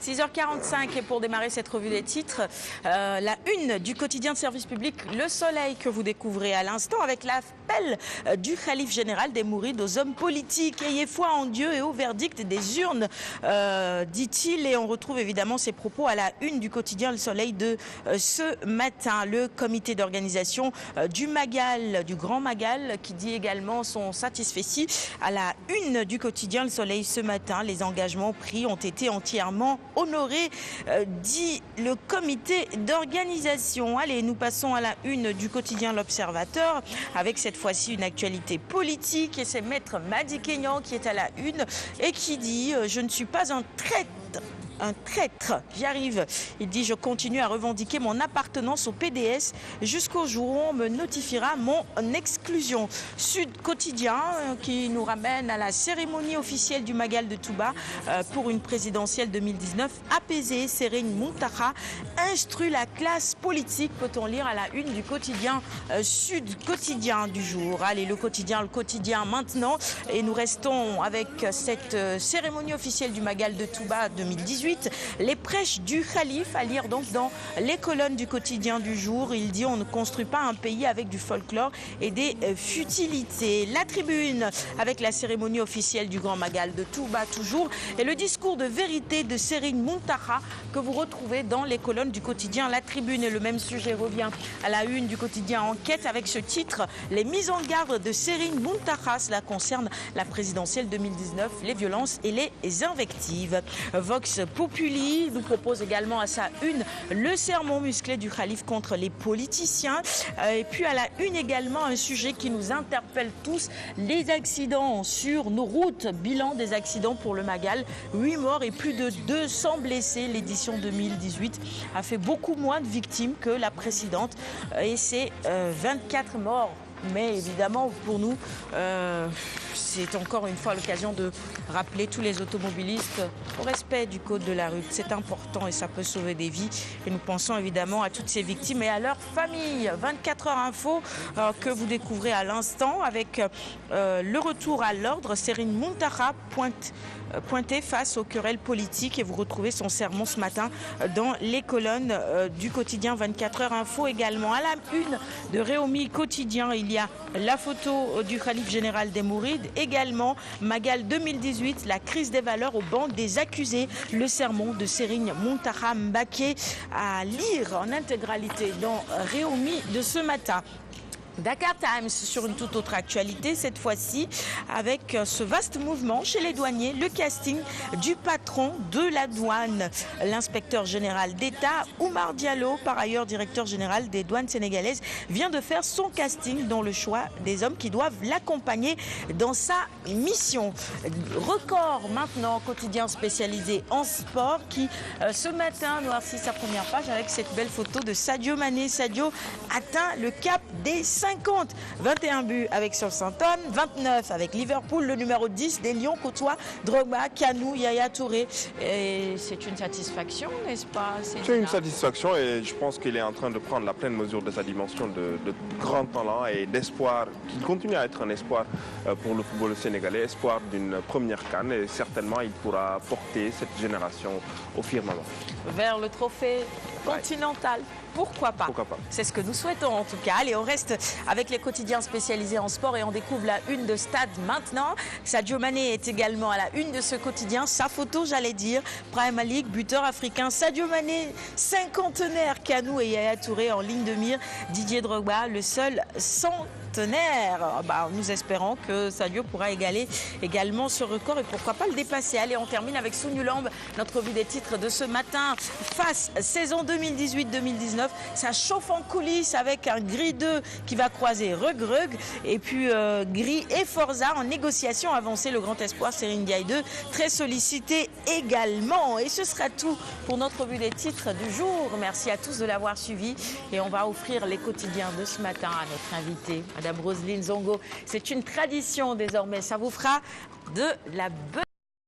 6h45 et pour démarrer cette revue des titres, la une du quotidien de service public Le Soleil que vous découvrez à l'instant avec l'appel du khalife général des Mourides aux hommes politiques. Ayez foi en Dieu et au verdict des urnes, dit-il. Et on retrouve évidemment ces propos à la une du quotidien Le Soleil de ce matin. Le comité d'organisation du Magal, du Grand Magal, qui dit également son satisfecit à la une du quotidien Le Soleil ce matin. Les engagements pris ont été entièrement honoré, dit le comité d'organisation. Allez, nous passons à la une du quotidien L'Observateur avec cette fois-ci une actualité politique et c'est Maître Madi Kényan qui est à la une et qui dit « Je ne suis pas un traître, j'y arrive. » Il dit « Je continue à revendiquer mon appartenance au PDS jusqu'au jour où on me notifiera mon exclusion. » Sud Quotidien qui nous ramène à la cérémonie officielle du Magal de Touba pour une présidentielle 2019 apaisée. Serigne Mountakha instruit la classe politique, peut-on lire à la une du quotidien Sud Quotidien du jour. Allez, le quotidien maintenant. Et nous restons avec cette cérémonie officielle du Magal de Touba 2018. Les prêches du khalife, à lire donc dans les colonnes du quotidien du jour. Il dit « On ne construit pas un pays avec du folklore et des futilités ». La Tribune avec la cérémonie officielle du Grand Magal de Touba toujours et le discours de vérité de Serigne Mountakha que vous retrouvez dans les colonnes du quotidien La Tribune. Et le même sujet revient à la une du quotidien Enquête avec ce titre « Les mises en garde de Serigne Mountakha ». Cela concerne la présidentielle 2019, les violences et les invectives. Vox Populi nous propose également à sa une le sermon musclé du khalife contre les politiciens. Et puis à la une également un sujet qui nous interpelle tous, les accidents sur nos routes. Bilan des accidents pour le Magal, 8 morts et plus de 200 blessés. L'édition 2018 a fait beaucoup moins de victimes que la précédente et c'est 24 morts. Mais évidemment, pour nous, c'est encore une fois l'occasion de rappeler tous les automobilistes au respect du code de la route. C'est important et ça peut sauver des vies. Et nous pensons évidemment à toutes ces victimes et à leurs familles. 24 heures info que vous découvrez à l'instant avec le retour à l'ordre. Serigne Mountakha pointé face aux querelles politiques et vous retrouvez son sermon ce matin dans les colonnes du quotidien 24 heures info également. À la une de Réumi Quotidien, il y a la photo du khalife général des Mourides, également Magal 2018, la crise des valeurs au banc des accusés, le sermon de Serigne Mountakha Mbacké à lire en intégralité dans Réumi de ce matin. Dakar Times sur une toute autre actualité, cette fois-ci avec ce vaste mouvement chez les douaniers, le casting du patron de la douane, l'inspecteur général d'État Oumar Diallo, par ailleurs directeur général des douanes sénégalaises, vient de faire son casting dans le choix des hommes qui doivent l'accompagner dans sa mission. Record maintenant, quotidien spécialisé en sport qui ce matin noircit sa première page avec cette belle photo de Sadio Mané. Sadio atteint le cap des 50, 21 buts avec Southampton, 29 avec Liverpool, le numéro 10 des Lions côtoie Drogba, Kanou, Yaya Touré. Et c'est une satisfaction, n'est-ce pas? C'est une satisfaction et je pense qu'il est en train de prendre la pleine mesure de sa dimension de grand talent et d'espoir, qui continue à être un espoir pour le football sénégalais, espoir d'une première CAN et certainement il pourra porter cette génération au firmament. Vers le trophée continental. Pourquoi pas? C'est ce que nous souhaitons en tout cas. Allez, on reste avec les quotidiens spécialisés en sport et on découvre la une de Stade maintenant. Sadio Mané est également à la une de ce quotidien. Sa photo, j'allais dire, Premier League, buteur africain. Sadio Mané, cinquantenaire, Kanou et Yaya Touré en ligne de mire. Didier Drogba, le seul centenaire. Nous espérons que Sadio pourra égaler également ce record et pourquoi pas le dépasser. Allez, on termine avec Sounulamb, notre revue des titres de ce matin. Face saison 2018-2019, ça chauffe en coulisses avec un Gris 2 qui va croiser Rug et puis Gris et Forza en négociation avancée. Le grand espoir Serigne Ndiaye 2 très sollicité également. Et ce sera tout pour notre revue des titres du jour. Merci à tous de l'avoir suivi et on va offrir les quotidiens de ce matin à notre invitée, Madame Roselyne Zongo. C'est une tradition désormais. Ça vous fera de la bonne